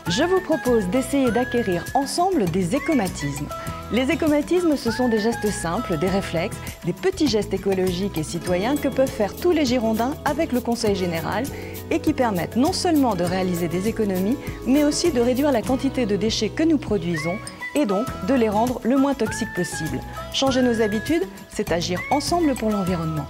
Je vous propose d'essayer d'acquérir ensemble des écomatismes. Les écomatismes, ce sont des gestes simples, des réflexes, des petits gestes écologiques et citoyens que peuvent faire tous les Girondins avec le Conseil général et qui permettent non seulement de réaliser des économies, mais aussi de réduire la quantité de déchets que nous produisons et donc de les rendre le moins toxiques possible. Changer nos habitudes, c'est agir ensemble pour l'environnement.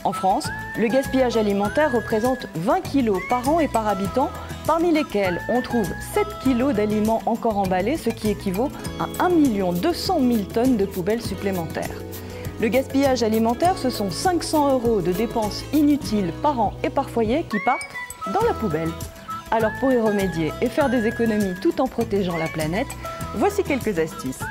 En France, le gaspillage alimentaire représente 20 kg par an et par habitant, parmi lesquels on trouve 7 kg d'aliments encore emballés, ce qui équivaut à 1 200 000 tonnes de poubelles supplémentaires. Le gaspillage alimentaire, ce sont 500 € de dépenses inutiles par an et par foyer qui partent dans la poubelle. Alors pour y remédier et faire des économies tout en protégeant la planète, voici quelques astuces.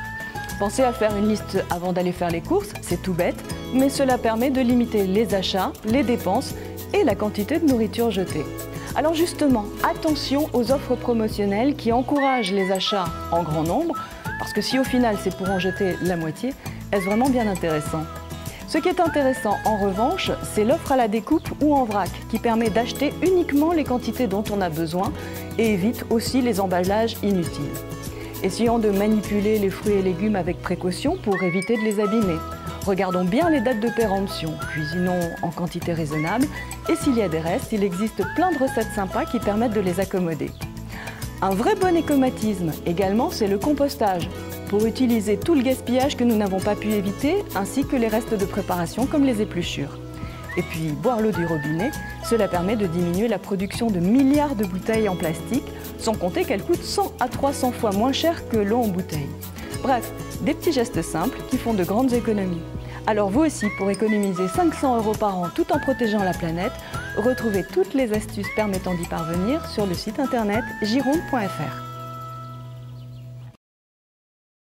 Pensez à faire une liste avant d'aller faire les courses, c'est tout bête, mais cela permet de limiter les achats, les dépenses et la quantité de nourriture jetée. Alors justement, attention aux offres promotionnelles qui encouragent les achats en grand nombre, parce que si au final c'est pour en jeter la moitié, est-ce vraiment bien intéressant? Ce qui est intéressant en revanche, c'est l'offre à la découpe ou en vrac, qui permet d'acheter uniquement les quantités dont on a besoin et évite aussi les emballages inutiles. Essayons de manipuler les fruits et légumes avec précaution pour éviter de les abîmer. Regardons bien les dates de péremption, cuisinons en quantité raisonnable et s'il y a des restes, il existe plein de recettes sympas qui permettent de les accommoder. Un vrai bon écomatisme également, c'est le compostage, pour utiliser tout le gaspillage que nous n'avons pas pu éviter, ainsi que les restes de préparation comme les épluchures. Et puis boire l'eau du robinet, cela permet de diminuer la production de milliards de bouteilles en plastique, sans compter qu'elle coûte 100 à 300 fois moins cher que l'eau en bouteille. Bref, des petits gestes simples qui font de grandes économies. Alors vous aussi, pour économiser 500 € par an tout en protégeant la planète, retrouvez toutes les astuces permettant d'y parvenir sur le site internet gironde.fr.